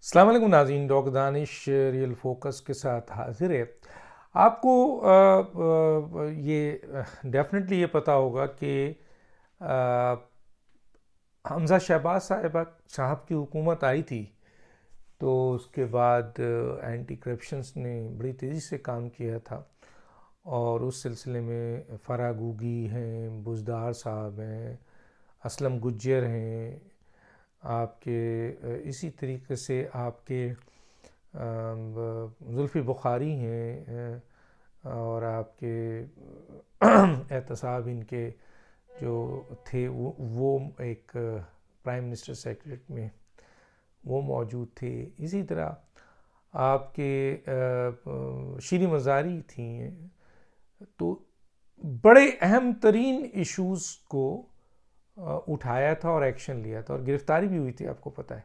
अस्सलाम वालेकुम नाज़रीन, डॉक्टर दानिश रियल फोकस के साथ हाजिर है। आपको ये डेफिनेटली ये पता होगा कि हमज़ा शहबाज साहब की हुकूमत आई थी, तो उसके बाद एंटी करप्शंस ने बड़ी तेज़ी से काम किया था और उस सिलसिले में फरागूगी हैं, बुज़दार साहब हैं, असलम गुज्जर हैं, आपके इसी तरीके से आपके जुल्फ़ी बुखारी हैं और आपके एहतसाब इनके जो थे वो एक प्राइम मिनिस्टर सेक्रेटरी में वो मौजूद थे। इसी तरह आपके शीरी मज़ारी थी। तो बड़े अहम तरीन इश्यूज़ को उठाया था और एक्शन लिया था और गिरफ्तारी भी हुई थी, आपको पता है।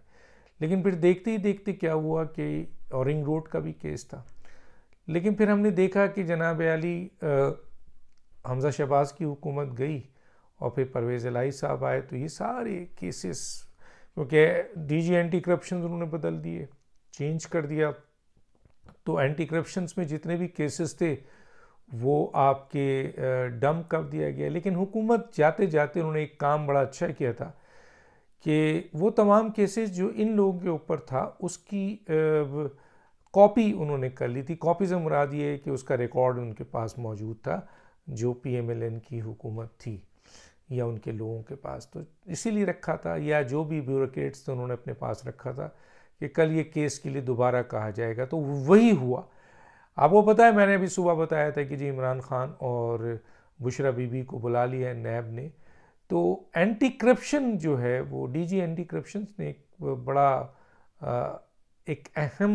लेकिन फिर देखते ही देखते क्या हुआ कि और रिंग रोड का भी केस था। लेकिन फिर हमने देखा कि जनाब आली हमज़ा शहबाज की हुकूमत गई और फिर परवेज़ इलाही साहब आए, तो ये सारे केसेस, क्योंकि डीजी एंटी करप्शन उन्होंने बदल दिए, चेंज कर दिया, तो एंटी करप्शंस में जितने भी केसेस थे वो आपके डंप कर दिया गया। लेकिन हुकूमत जाते जाते उन्होंने एक काम बड़ा अच्छा किया था कि वो तमाम केसेस जो इन लोगों के ऊपर था उसकी कॉपी उन्होंने कर ली थी। कॉपी से मुराद ये है कि उसका रिकॉर्ड उनके पास मौजूद था जो पीएमएलएन की हुकूमत थी या उनके लोगों के पास, तो इसीलिए रखा था, या जो भी ब्यूरोक्रेट्स थे उन्होंने अपने पास रखा था कि कल ये केस के लिए दोबारा कहा जाएगा। तो वही हुआ। आपको पता है, मैंने अभी सुबह बताया था कि जी इमरान खान और बुशरा बीबी को बुला लिया है नैब ने। तो एंटी करप्शन जो है वो डीजी एंटी करप्शन ने एक बड़ा एक अहम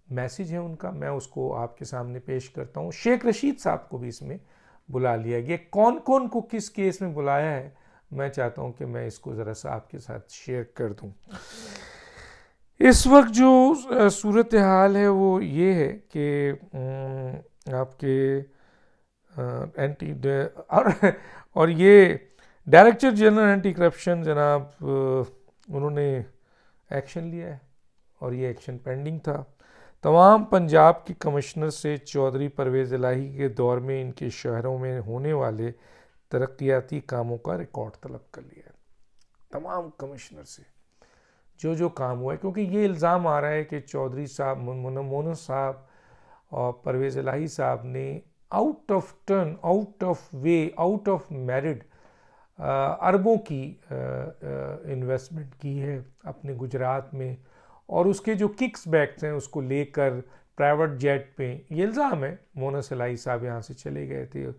मैसेज है उनका, मैं उसको आपके सामने पेश करता हूँ। शेख रशीद साहब को भी इसमें बुला लिया गया। कौन कौन को किस केस में बुलाया है, मैं चाहता हूँ कि मैं इसको ज़रा सा आपके साथ शेयर कर दूँ। इस वक्त जो सूरत हाल है वो ये है कि आपके एंटी और ये डायरेक्टर जनरल एंटी करप्शन जनाब उन्होंने एक्शन लिया है और ये एक्शन पेंडिंग था। तमाम पंजाब के कमिश्नर से चौधरी परवेज़ इलाही के दौर में इनके शहरों में होने वाले तरक्याती कामों का रिकॉर्ड तलब कर लिया है। तमाम कमिश्नर से जो जो काम हुआ है, क्योंकि ये इल्ज़ाम आ रहा है कि चौधरी साहब, मोनू साहब और परवेज़ इलाही साहब ने out of turn, out of way, out of merit अरबों की इन्वेस्टमेंट की है अपने गुजरात में, और उसके जो किक्स बैक्स हैं उसको लेकर प्राइवेट जेट पे, ये इल्ज़ाम है। मोनस इलाही साहब यहाँ से चले गए थे।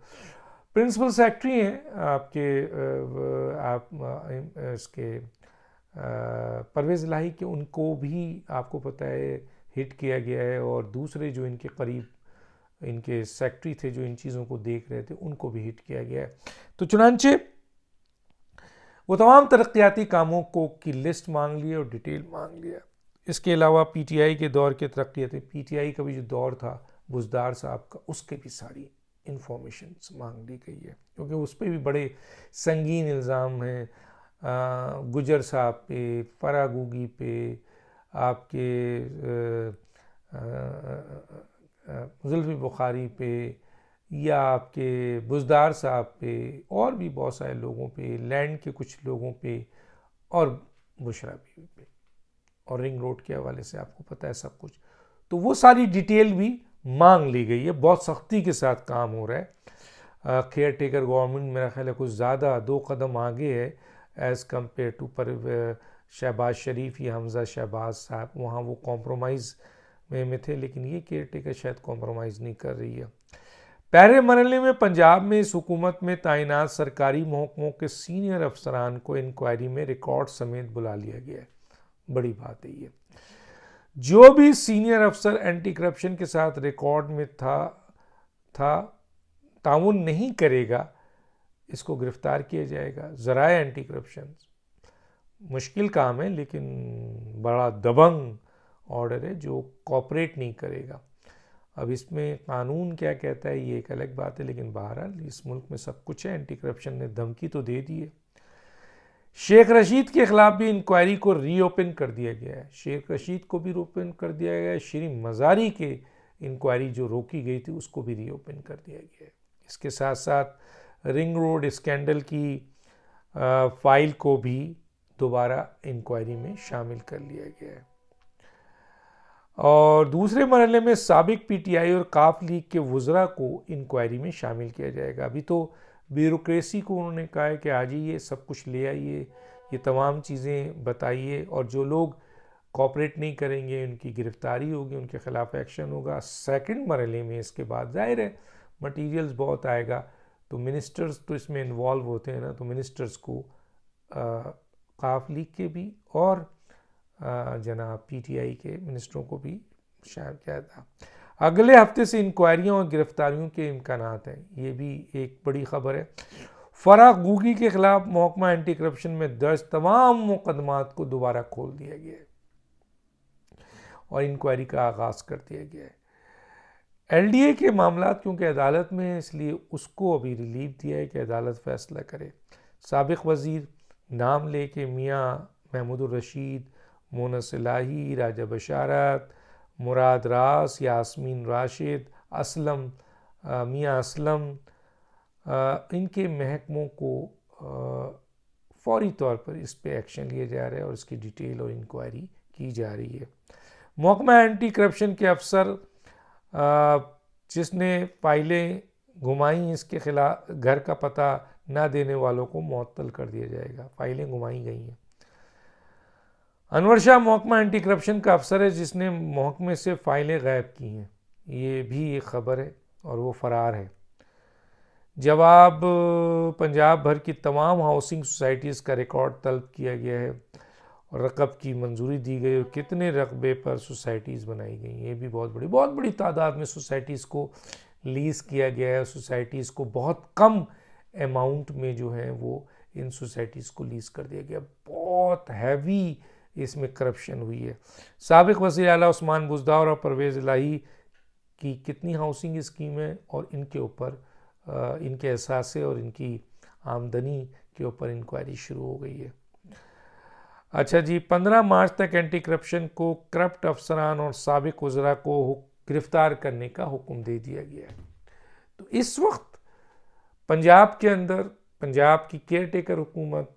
प्रिंसिपल सेक्रेटरी हैं आपके इसके परवेज़ इलाही के, उनको भी आपको पता है हिट किया गया है, और दूसरे जो इनके करीब इनके सेक्रेटरी थे जो इन चीज़ों को देख रहे थे उनको भी हिट किया गया है। तो चुनांचे वो तमाम तरक्याती कामों को की लिस्ट मांग ली और डिटेल मांग लिया। इसके अलावा पीटीआई के दौर के तरक्याती, पीटीआई का भी जो दौर था बुज़दार साहब का, उसके भी सारी इंफॉर्मेशन मांग ली गई है, क्योंकि उस पर भी बड़े संगीन इल्ज़ाम हैं गुजर साहब पे, फरागूगी पे, आपके जुल्फ़ी बुखारी पे, या आपके बुज़दार साहब पे, और भी बहुत सारे लोगों पे, लैंड के कुछ लोगों पे, और बुशरा बीवी पे, और रिंग रोड के हवाले से आपको पता है सब कुछ। तो वो सारी डिटेल भी मांग ली गई है। बहुत सख्ती के साथ काम हो रहा है। केयर टेकर गवर्नमेंट मेरा ख्याल है कुछ ज़्यादा 2 कदम आगे है एज़ कम्पेयर टू पर शहबाज शरीफ या हमज़ा शहबाज साहब। वहाँ वो कॉम्प्रोमाइज़ में थे, लेकिन ये केयर टेकर शायद कॉम्प्रोमाइज़ नहीं कर रही है। पहले मरहले में पंजाब में इस हुकूमत में तैनात सरकारी महकमों के सीनियर अफसरान को इंक्वायरी में रिकॉर्ड समेत बुला लिया गया है। बड़ी बात है ये। जो भी सीनियर अफसर एंटी करप्शन के साथ रिकॉर्ड में था ताउन नहीं करेगा, इसको गिरफ्तार किया जाएगा। ज़राए एंटी करप्शन मुश्किल काम है, लेकिन बड़ा दबंग ऑर्डर है जो कॉपरेट नहीं करेगा। अब इसमें कानून क्या कहता है ये एक अलग बात है, लेकिन बहरहाल इस मुल्क में सब कुछ है। एंटी करप्शन ने धमकी तो दे दी है। शेख रशीद के खिलाफ भी इंक्वायरी को रीओपन कर दिया गया है। शेख रशीद को भी रीओपन कर दिया गया है। श्री मज़ारी के इंक्वायरी जो रोकी गई थी उसको भी रीओपन कर दिया गया है। इसके साथ साथ रिंग रोड स्कैंडल की फाइल को भी दोबारा इंक्वायरी में शामिल कर लिया गया है। और दूसरे मरहले में साबिक पीटीआई और काफ लीग के वुज़रा को इंक्वायरी में शामिल किया जाएगा। अभी तो ब्यूरोक्रेसी को उन्होंने कहा है कि आ जाइए, सब कुछ ले आइए, ये तमाम चीज़ें बताइए, और जो लोग कॉपरेट नहीं करेंगे उनकी गिरफ्तारी होगी, उनके खिलाफ एक्शन होगा। सेकंड मरहले में इसके बाद जाहिर है मटीरियल्स बहुत आएगा, तो मिनिस्टर्स तो इसमें इन्वॉल्व होते हैं ना, तो मिनिस्टर्स को काफ लीग के भी और जनाब पीटीआई के मिनिस्टरों को भी शामिल किया था। अगले हफ्ते से इंक्वायरियों और गिरफ्तारियों के इम्कानात हैं, ये भी एक बड़ी खबर है। फराह गूगी के खिलाफ महकमा एंटी करप्शन में दर्ज तमाम मुकदमात को दोबारा खोल दिया गया है और इंक्वायरी का आगाज़ कर दिया गया है। एलडीए के मामला क्योंकि अदालत में है, इसलिए उसको अभी रिलीफ दिया है कि अदालत फैसला करे। साबिक वज़ीर नाम लेके मियाँ महमूद रशीद, मोनस इलाही, राजा बशारत, मुराद रास, यास्मीन राशिद, असलम, मियाँ असलम, इनके महकमों को फौरी तौर पर इस पे एक्शन लिए जा रहे हैं और इसकी डिटेल और इंक्वायरी की जा रही है। महकमा एंटी करप्शन के अफसर जिसने फाइलें घुमाई, इसके खिलाफ घर का पता ना देने वालों को मुअत्तल कर दिया जाएगा। फाइलें घुमाई गई हैं। अनवर शाह महकमा एंटी करप्शन का अफसर है जिसने महकमे से फाइलें गायब की हैं, ये भी एक खबर है, और वो फरार है। जवाब पंजाब भर की तमाम हाउसिंग सोसाइटीज़ का रिकॉर्ड तलब किया गया है और रकब की मंजूरी दी गई और कितने रकबे पर सोसाइटीज़ बनाई गई, ये भी बहुत बड़ी तादाद में सोसाइटीज़ को लीज़ किया गया है। सोसाइटीज़ को बहुत कम अमाउंट में जो है वो इन सोसाइटीज़ को लीज़ कर दिया गया। बहुत हैवी इसमें करप्शन हुई है। साबिक वज़ीर आला उस्मान बुज़दार और परवेज़ इलाही की कितनी हाउसिंग स्कीम है और इनके ऊपर इनके एहसासे और इनकी आमदनी के ऊपर इंक्वायरी शुरू हो गई है। अच्छा जी, 15 मार्च तक एंटी करप्शन को करप्ट अफसरान और साबिक वज़रा को गिरफ्तार करने का हुक्म दे दिया गया है। तो इस वक्त पंजाब के अंदर पंजाब की केयर टेकर हुकूमत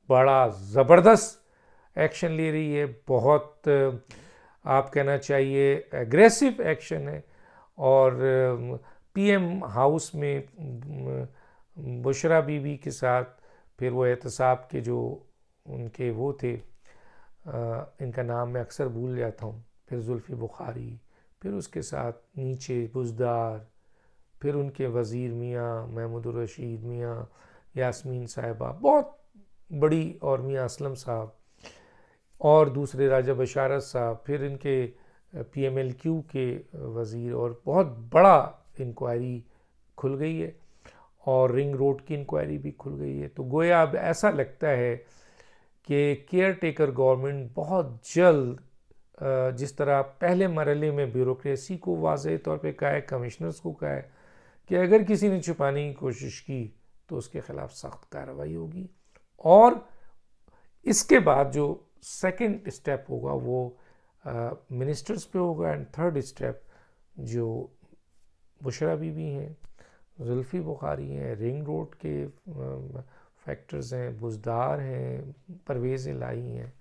बड़ा ज़बरदस्त एक्शन ले रही है। बहुत आप कहना चाहिए एग्रेसिव एक्शन है। और पीएम हाउस में बुशरा बीबी के साथ फिर वो एहतसाब के जो उनके वो थे, इनका नाम मैं अक्सर भूल जाता हूँ, फिर जुल्फ़ी बुखारी, फिर उसके साथ नीचे बुज़दार, फिर उनके वज़ीर मियाँ महमूद रशीद, मियाँ यास्मीन साहिबा बहुत बड़ी, और मियाँ असलम साहब और दूसरे राजा बशारत साहब, फिर इनके पीएमएलक्यू के वज़ीर, और बहुत बड़ा इंक्वायरी खुल गई है और रिंग रोड की इंक्वायरी भी खुल गई है। तो गोया अब ऐसा लगता है कि केयर टेकर गवर्नमेंट बहुत जल्द, जिस तरह पहले मरहले में ब्यूरोक्रेसी को वाज़ेह तौर पे कहा है, कमिश्नर्स को कहा है कि अगर किसी ने छुपाने की कोशिश की तो उसके ख़िलाफ़ सख्त कार्रवाई होगी। और इसके बाद जो सेकंड स्टेप होगा वो मिनिस्टर्स पे होगा, एंड थर्ड स्टेप जो बुशरा बीबी हैं, जुल्फ़ी बुखारी हैं, रिंग रोड के फैक्टर्स हैं, बुज़दार हैं, परवेज़ इलाही हैं,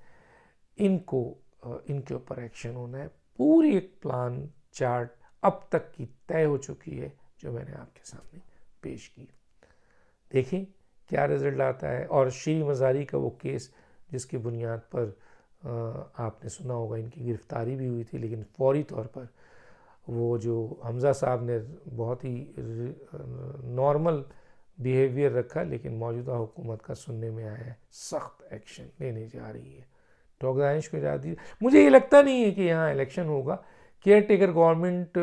इनके ऊपर एक्शन होना है। पूरी एक प्लान चार्ट अब तक की तय हो चुकी है जो मैंने आपके सामने पेश की। देखें क्या रिज़ल्ट आता है। और श्री मज़ारी का वो केस जिसकी बुनियाद पर आपने सुना होगा इनकी गिरफ्तारी भी हुई थी, लेकिन फौरी तौर पर वो जो हमज़ा साहब ने बहुत ही नॉर्मल बिहेवियर रखा, लेकिन मौजूदा हुकूमत का सुनने में आया है सख्त एक्शन लेने जा रही है। टोकदानिश को इजाज़त दी। मुझे ये लगता नहीं है कि यहाँ इलेक्शन होगा। केयर टेकर गवर्नमेंट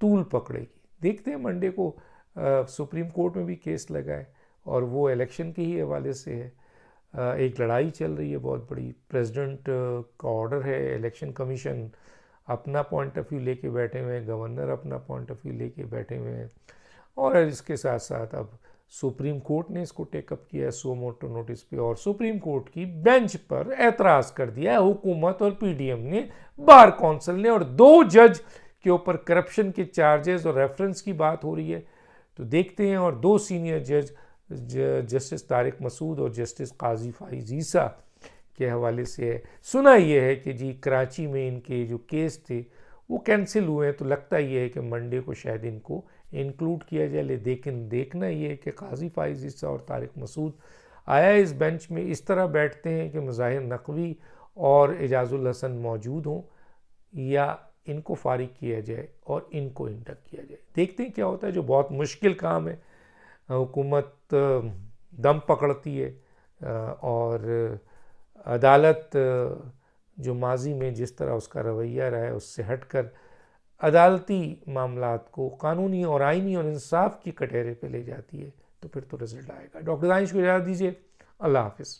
टूल पकड़ेगी। देखते हैं मंडे को सुप्रीम कोर्ट में भी केस लगा है और वो इलेक्शन के ही हवाले से है। एक लड़ाई चल रही है बहुत बड़ी। प्रेसिडेंट का ऑर्डर है, इलेक्शन कमीशन अपना पॉइंट ऑफ व्यू लेके बैठे हुए हैं, गवर्नर अपना पॉइंट ऑफ व्यू लेके बैठे हुए हैं, और इसके साथ साथ अब सुप्रीम कोर्ट ने इसको टेकअप किया है सो मोटो नोटिस पे, और सुप्रीम कोर्ट की बेंच पर एतराज़ कर दिया है हुकूमत और पीडीएम ने, बार कौंसिल ने, और 2 जज के ऊपर करप्शन के चार्जेस और रेफरेंस की बात हो रही है। तो देखते हैं। और 2 सीनियर जज जस्टिस तारिक मसूद और जस्टिस काजी फाइज ईसा के हवाले से है। सुना यह है कि जी कराची में इनके जो केस थे वो कैंसिल हुए हैं, तो लगता ये है कि मंडे को शायद इनको इंक्लूड किया जाए। लेकिन देखना ये है कि काजी फाइज ईसा और तारिक मसूद आया इस बेंच में इस तरह बैठते हैं कि मुज़ाहिर नकवी और एजाजुल हसन मौजूद हों, या इनको फारिग किया जाए और इनको इंटक किया जाए। देखते हैं क्या होता है, जो बहुत मुश्किल काम है। हुकूमत दम पकड़ती है और अदालत जो माजी में जिस तरह उसका रवैया रहा है उससे हटकर अदालती मामलात को कानूनी और आइनी और इंसाफ की कटहरे पे ले जाती है, तो फिर तो रिजल्ट आएगा। डॉक्टर दानिश को इजाज़त दीजिए। अल्लाह हाफिज़।